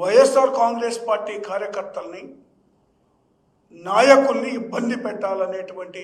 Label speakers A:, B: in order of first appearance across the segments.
A: YSR Congress party కార్యకర్తల్ని నాయకుల్ని ఇబ్బంది పెట్టాలనేటువంటి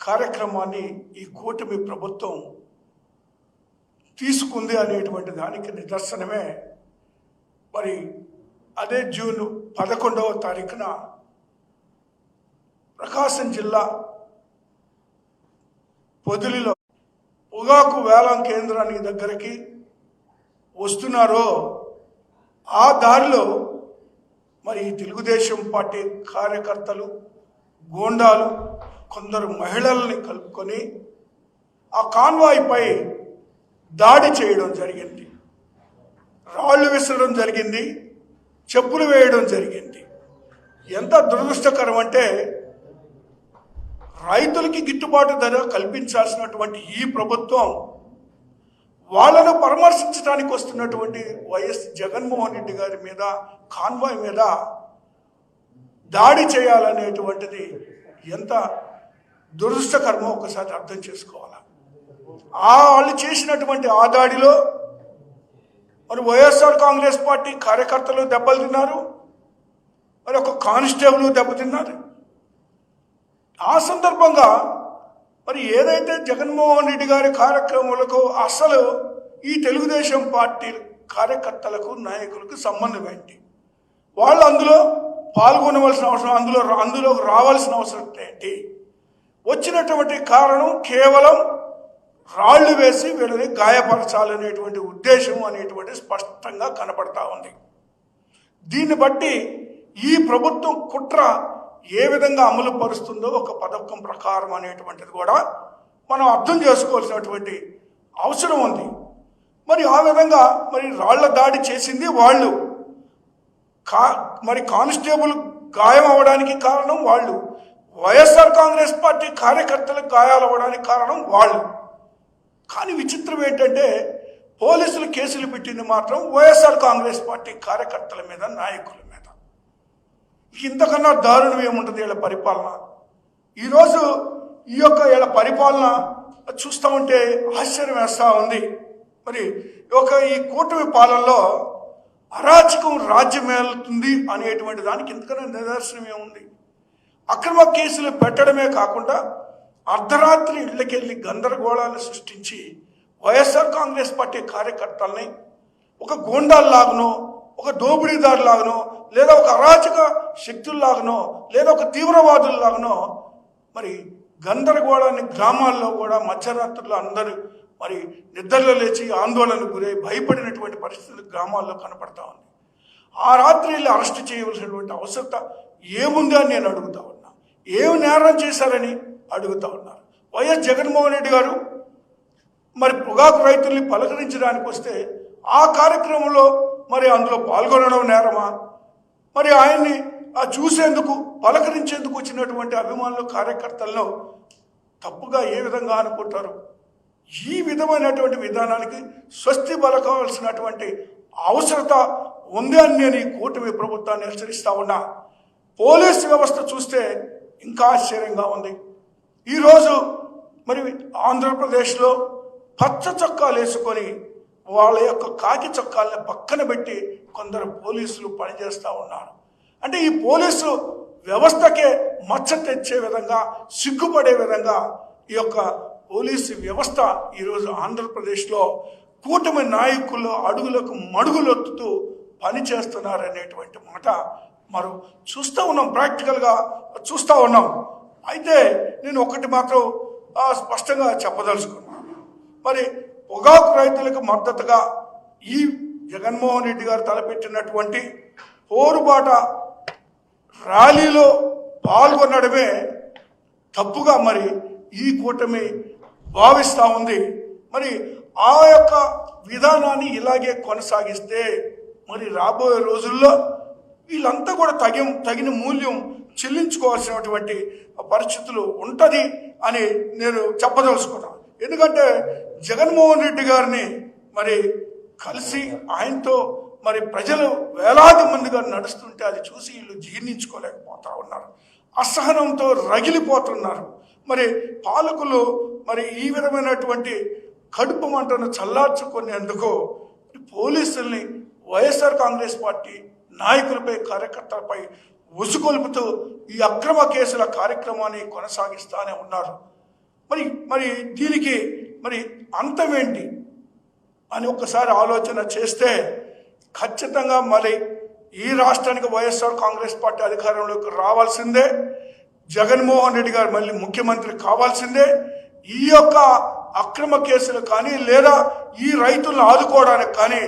A: కార్యక్రమాన్ని ఈ కూటమి ప్రభుత్వం తీసుకుంది అనేటువంటి దానికి నిదర్శనమే మరి అదే జూన్ 11వ తారీఖున ప్రకాశం జిల్లా పొదిలిలో పొగాకు వేలం కేంద్రానికి దగ్గరికి వస్తున్నారో ఆ దారిలో మరి తెలుగుదేశం పార్టీ కార్యకర్తలు గోండాలు కొందరు మహిళల్ని కలుపుకొని ఆ కాన్వాయ్పై దాడి చేయడం జరిగింది, రాళ్ళు విసరడం జరిగింది, చెప్పులు వేయడం జరిగింది. ఎంత దురదృష్టకరం అంటే రైతులకి గిట్టుబాటు ధర కల్పించాల్సినటువంటి ఈ ప్రభుత్వం వాళ్ళను పరామర్శించడానికి వస్తున్నటువంటి వైఎస్ జగన్మోహన్ రెడ్డి గారి మీద కాన్వాయ్ మీద దాడి చేయాలనేటువంటిది ఎంత దురదృష్టకరమో ఒకసారి అర్థం చేసుకోవాలి. వాళ్ళు చేసినటువంటి ఆ దాడిలో మరి వైఎస్ఆర్ కాంగ్రెస్ పార్టీ కార్యకర్తలు దెబ్బలు తిన్నారు, మరి ఒక కానిస్టేబుల్ దెబ్బతిన్నారు. ఆ సందర్భంగా మరి ఏదైతే జగన్మోహన్ రెడ్డి గారి కార్యక్రమాలకు అసలు ఈ తెలుగుదేశం పార్టీ కార్యకర్తలకు నాయకులకు సంబంధం ఏంటి, వాళ్ళు అందులో పాల్గొనవలసిన అవసరం, అందులో రావాల్సిన అవసరం ఏంటి? వచ్చినటువంటి కారణం కేవలం రాళ్లు వేసి వీళ్ళని గాయపరచాలనేటువంటి ఉద్దేశం అనేటువంటి స్పష్టంగా కనపడతా ఉంది. దీన్ని బట్టి ఈ ప్రభుత్వం కుట్ర ఏ విధంగా అమలు పరుస్తుందో ఒక పథకం ప్రకారం అనేటువంటిది కూడా మనం అర్థం చేసుకోవాల్సినటువంటి అవసరం ఉంది. మరి ఆ విధంగా మరి రాళ్ల దాడి చేసింది వాళ్ళు, మరి కానిస్టేబుల్ గాయం అవ్వడానికి కారణం వాళ్ళు, వైఎస్ఆర్ కాంగ్రెస్ పార్టీ కార్యకర్తలకు గాయాలు అవ్వడానికి కారణం వాళ్ళు. కానీ విచిత్రం ఏంటంటే పోలీసులు కేసులు పెట్టింది మాత్రం వైఎస్ఆర్ కాంగ్రెస్ పార్టీ కార్యకర్తల మీద, నాయకుల మీద. ఇంతకన్నా దారుణం ఏముంటుంది వీళ్ళ పరిపాలన? ఈరోజు ఈ యొక్క వీళ్ళ పరిపాలన చూస్తూ ఉంటే ఆశ్చర్యం వేస్తూ ఉంది. మరి ఈ కూటమి పాలనలో అరాచకం రాజ్యమేలుతుంది అనేటువంటి దానికి ఇంతకన్నా నిదర్శనం ఏముంది? అక్రమ కేసులు పెట్టడమే కాకుండా అర్ధరాత్రి ఇళ్ళకెళ్ళి గందరగోళాలు సృష్టించి వైఎస్ఆర్ కాంగ్రెస్ పార్టీ కార్యకర్తల్ని ఒక గోండాల్లాగనో, ఒక దోపిడీదారులాగనో, లేదా ఒక అరాచక శక్తుల్లాగనో, లేదా ఒక తీవ్రవాదుల్లాగనో మరి గందరగోళాన్ని గ్రామాల్లో కూడా మధ్యరాత్రుల్లో అందరూ మరి నిద్రలో లేచి ఆందోళనకు గురై భయపడినటువంటి పరిస్థితులు గ్రామాల్లో కనపడతా ఉంది. ఆ రాత్రి వెళ్ళి అరెస్ట్ చేయవలసినటువంటి అవసరత ఏముంది అని నేను అడుగుతా ఉన్నా. ఏమి నేరం చేశారని అడుగుతా ఉన్నారు. వైఎస్ జగన్మోహన్ రెడ్డి గారు మరి పొగాకు రైతుల్ని పలకరించడానికి వస్తే ఆ కార్యక్రమంలో మరి అందులో పాల్గొనడం నేరమా? మరి ఆయన్ని చూసేందుకు పలకరించేందుకు వచ్చినటువంటి అభిమానులు కార్యకర్తలను తప్పుగా ఏ విధంగా అనుకుంటారు? ఈ విధమైనటువంటి విధానానికి స్వస్తి పలకవలసినటువంటి అవసరత ఉంది అని నేను ఈ కూటమి ప్రభుత్వాన్ని హెచ్చరిస్తా ఉన్నా. పోలీసు వ్యవస్థ చూస్తే ఇంకా ఆశ్చర్యంగా ఉంది. ఈరోజు మరి ఆంధ్రప్రదేశ్లో పచ్చ చొక్కాలు వేసుకొని వాళ్ళ యొక్క కాకి చొక్కాలని పక్కన పెట్టి కొందరు పోలీసులు పనిచేస్తూ ఉన్నారు. అంటే ఈ పోలీసు వ్యవస్థకే మచ్చ తెచ్చే విధంగా, సిగ్గుపడే విధంగా ఈ యొక్క పోలీసు వ్యవస్థ ఈరోజు ఆంధ్రప్రదేశ్లో కూటమి నాయకులు అడుగులకు మడుగులొత్తుతూ పనిచేస్తున్నారనేటువంటి మాట మనం చూస్తూ ఉన్నాం, ప్రాక్టికల్గా చూస్తూ ఉన్నాం. అయితే నేను ఒకటి మాత్రం స్పష్టంగా చెప్పదలుచుకున్నాను. మరి పొగాకు రైతులకు మద్దతుగా ఈ జగన్మోహన్ రెడ్డి గారు తలపెట్టినటువంటి పోరుబాట ర్యాలీలో పాల్గొనడమే తప్పుగా మరి ఈ కూటమి భావిస్తూ ఉంది. మరి ఆ యొక్క విధానాన్ని ఇలాగే కొనసాగిస్తే మరి రాబోయే రోజుల్లో వీళ్ళంతా కూడా తగిన మూల్యం చెల్లించుకోవాల్సినటువంటి పరిస్థితులు ఉంటుంది అని నేను చెప్పదలుచుకున్నాను. ఎందుకంటే జగన్మోహన్ రెడ్డి గారిని మరి కలిసి ఆయనతో మరి ప్రజలు వేలాది మందిగా నడుస్తుంటే అది చూసి వీళ్ళు జీర్ణించుకోలేకపోతా ఉన్నారు, అసహనంతో రగిలిపోతున్నారు. మరి పాలకులు మరి ఈ విధమైనటువంటి కడుపు మంటను చల్లార్చుకునేందుకు పోలీసుల్ని వైఎస్ఆర్ కాంగ్రెస్ పార్టీ నాయకులపై కార్యకర్తలపై ఉసుకొల్పుతూ ఈ అక్రమ కేసుల కార్యక్రమాన్ని కొనసాగిస్తూనే ఉన్నారు. మరి దీనికి అంతమేంటి అని ఒక్కసారి ఆలోచన చేస్తే ఖచ్చితంగా మరి ఈ రాష్ట్రానికి వైఎస్ఆర్ కాంగ్రెస్ పార్టీ అధికారంలోకి రావాల్సిందే. జగన్మోహన్ రెడ్డి గారు మళ్ళీ ముఖ్యమంత్రి కావాల్సిందే. ఈ యొక్క అక్రమ కేసులు కానీ లేదా ఈ రైతులను ఆదుకోవడానికి కానీ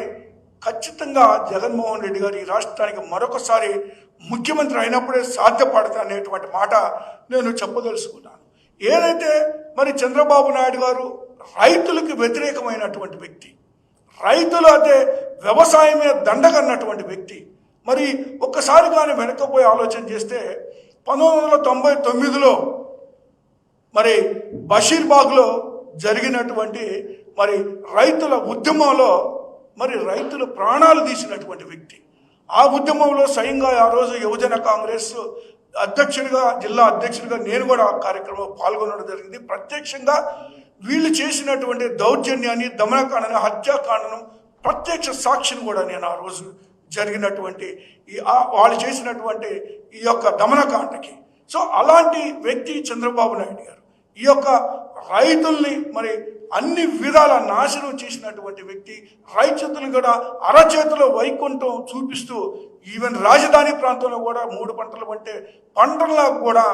A: ఖచ్చితంగా జగన్మోహన్ రెడ్డి గారు ఈ రాష్ట్రానికి మరొకసారి ముఖ్యమంత్రి అయినప్పుడే సాధ్యపడతా అనేటువంటి మాట నేను చెప్పదలుచుకున్నాను. ఏదైతే మరి చంద్రబాబు నాయుడు గారు రైతులకు వ్యతిరేకమైనటువంటి వ్యక్తి, రైతులు అయితే వ్యవసాయమే దండగన్నటువంటి వ్యక్తి. మరి ఒక్కసారి కానీ వెనకపోయి ఆలోచన చేస్తే 1999లో మరి బషీర్బాగ్లో జరిగినటువంటి మరి రైతుల ఉద్యమంలో మరి రైతులు ప్రాణాలు తీసినటువంటి వ్యక్తి. ఆ ఉద్యమంలో స్వయంగా ఆ రోజు యువజన కాంగ్రెస్ అధ్యక్షుడిగా, జిల్లా అధ్యక్షుడిగా నేను కూడా ఆ కార్యక్రమంలో పాల్గొనడం జరిగింది. ప్రత్యక్షంగా వీళ్ళు చేసినటువంటి దౌర్జన్యాన్ని, దమనకాండను, హత్యాకాండను ప్రత్యక్ష సాక్షిని కూడా నేను ఆ రోజు జరిగినటువంటి వాళ్ళు చేసినటువంటి ఈ యొక్క దమనకాండకి. సో అలాంటి వ్యక్తి చంద్రబాబు నాయుడు గారు ఈ యొక్క రైతుల్ని మరి అన్ని విధాల నాశనం చేసినటువంటి వ్యక్తి. రైతులను కూడా అరచేతిలో వైకుంఠం చూపిస్తూ ఈవెన్ రాజధాని ప్రాంతంలో కూడా 3 పంటలు పంటే పంటల్లో కూడా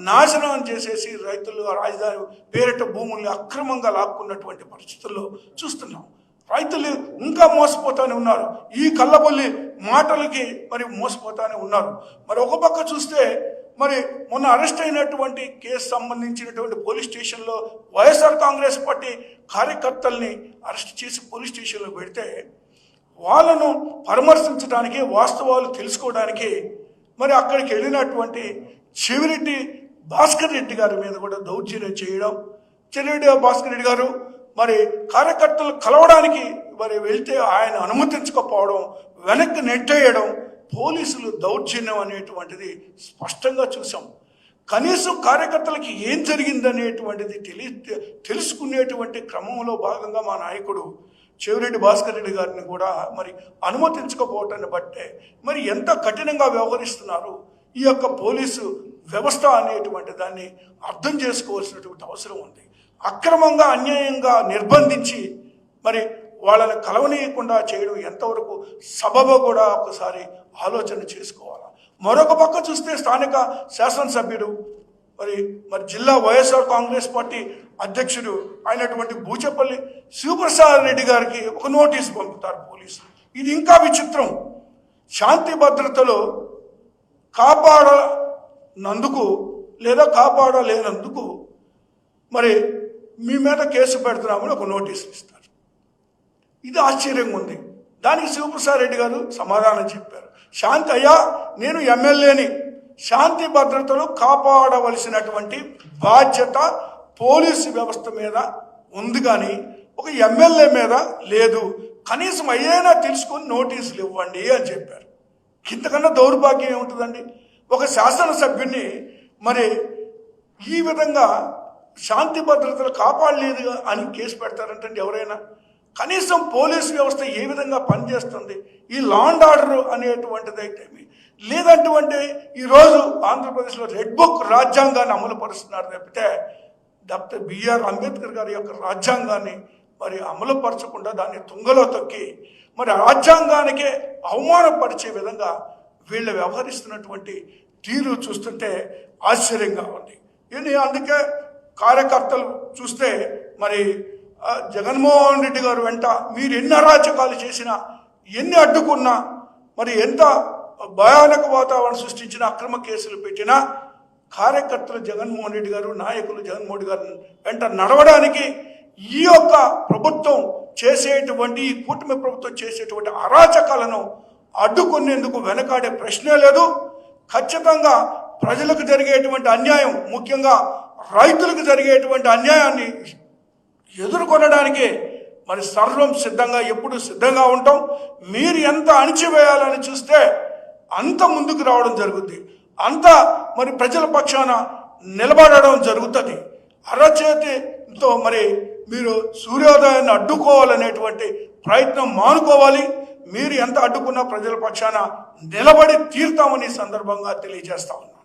A: నాశనం చేసేసి రైతులు రాజధాని పేరిట భూముల్ని అక్రమంగా లాక్కున్నటువంటి పరిస్థితుల్లో చూస్తున్నాం. రైతులు ఇంకా మోసపోతానే ఉన్నారు. ఈ కళ్ళబొల్లి మాటలకి మరి మోసపోతానే ఉన్నారు. మరి ఒక పక్క చూస్తే మరి మొన్న అరెస్ట్ అయినటువంటి కేసు సంబంధించినటువంటి పోలీస్ స్టేషన్లో వైఎస్ఆర్ కాంగ్రెస్ పార్టీ కార్యకర్తల్ని అరెస్ట్ చేసి పోలీస్ స్టేషన్లో పెడితే వాళ్ళను పరామర్శించడానికి, వాస్తవాలు తెలుసుకోవడానికి మరి అక్కడికి వెళ్ళినటువంటి చెవిరెడ్డి భాస్కర్ రెడ్డి గారి మీద కూడా దౌర్జన్యం చేయడం, చెవిరెడ్డి భాస్కర్ రెడ్డి గారు మరి కార్యకర్తలు కలవడానికి మరి వెళ్తే ఆయన అనుమతించకపోవడం, వెనక్కి నెట్టేయడం, పోలీసులు దౌర్జన్యం అనేటువంటిది స్పష్టంగా చూసాం. కనీసం కార్యకర్తలకి ఏం జరిగిందనేటువంటిది తెలుసుకునేటువంటి క్రమంలో భాగంగా మా నాయకుడు చెవిరెడ్డి భాస్కర్ రెడ్డి గారిని కూడా మరి అనుమతించకపోవటాన్ని బట్టే మరి ఎంత కఠినంగా వ్యవహరిస్తున్నారు ఈ యొక్క పోలీసు వ్యవస్థ అనేటువంటి దాన్ని అర్థం చేసుకోవాల్సినటువంటి అవసరం ఉంది. అక్రమంగా, అన్యాయంగా నిర్బంధించి మరి వాళ్ళని కలవనీయకుండా చేయడం ఎంతవరకు సబబో కూడా ఒకసారి ఆలోచన చేసుకోవాలి. మరొక పక్క చూస్తే స్థానిక శాసనసభ్యుడు మరి జిల్లా వైఎస్ఆర్ కాంగ్రెస్ పార్టీ అధ్యక్షుడు అయినటువంటి బూచపల్లి శివప్రసాద్ రెడ్డి గారికి ఒక నోటీసు పంపుతారు పోలీసులు. ఇది ఇంకా విచిత్రం. శాంతి భద్రతలో కాపాడనందుకు లేదా కాపాడలేనందుకు మరి మీ మీద కేసు పెడుతున్నామని ఒక నోటీసు ఇస్తారు. ఇది ఆశ్చర్యంగా ఉంది. దానికి శివప్రసాద్ రెడ్డి గారు సమాధానం చెప్పారు. అయ్యా, నేను ఎమ్మెల్యేని, శాంతి భద్రతలు కాపాడవలసినటువంటి బాధ్యత పోలీసు వ్యవస్థ మీద ఉంది కానీ ఒక ఎమ్మెల్యే మీద లేదు. కనీసం అయ్యేనా తెలుసుకొని నోటీసులు ఇవ్వండి అని చెప్పారు. ఇంతకన్నా దౌర్భాగ్యం ఏముంటుందండి? ఒక శాసనసభ్యుని మరి ఈ విధంగా శాంతి భద్రతలు కాపాడలేదు అని కేసు పెడతారంటే ఎవరైనా? కనీసం పోలీసు వ్యవస్థ ఏ విధంగా పనిచేస్తుంది, ఈ లా అండ్ ఆర్డర్ అనేటువంటిది అయితే లేదంటే ఈరోజు ఆంధ్రప్రదేశ్లో రెడ్ బుక్ రాజ్యాంగాన్ని అమలు పరుస్తున్నారు తప్పితే డాక్టర్ బిఆర్ అంబేద్కర్ గారి యొక్క రాజ్యాంగాన్ని మరి అమలుపరచకుండా దాన్ని తుంగలో తొక్కి మరి రాజ్యాంగానికే అవమానపరిచే విధంగా వీళ్ళు వ్యవహరిస్తున్నటువంటి తీరు చూస్తుంటే ఆశ్చర్యంగా ఉంది. అందుకే కార్యకర్తలు చూస్తే మరి జగన్మోహన్ రెడ్డి గారు వెంట మీరు ఎన్ని అరాచకాలు చేసినా, ఎన్ని అడ్డుకున్నా, మరి ఎంత భయానక వాతావరణం సృష్టించిన, అక్రమ కేసులు పెట్టినా కార్యకర్తలు జగన్మోహన్ రెడ్డి గారు, నాయకులు జగన్మోహన్ రెడ్డి గారు వెంట నడవడానికి ఈ యొక్క ప్రభుత్వం చేసేటువంటి, ఈ కూటమి ప్రభుత్వం చేసేటువంటి అరాచకాలను అడ్డుకునేందుకు వెనకాడే ప్రశ్నే లేదు. ఖచ్చితంగా ప్రజలకు జరిగేటువంటి అన్యాయం, ముఖ్యంగా రైతులకు జరిగేటువంటి అన్యాయాన్ని ఎదుర్కొనడానికి మరి సర్వం సిద్ధంగా, ఎప్పుడు సిద్ధంగా ఉంటాం. మీరు ఎంత అణిచివేయాలని చూస్తే అంత ముందుకు రావడం జరుగుద్ది, అంత మరి ప్రజల పక్షాన నిలబడడం జరుగుతుంది. అరచేతితో మరి మీరు సూర్యోదయాన్ని అడ్డుకోవాలనేటువంటి ప్రయత్నం మానుకోవాలి. మీరు ఎంత అడ్డుకున్నా ప్రజల పక్షాన నిలబడి తీరుతామని ఈ సందర్భంగా తెలియజేస్తా ఉన్నా.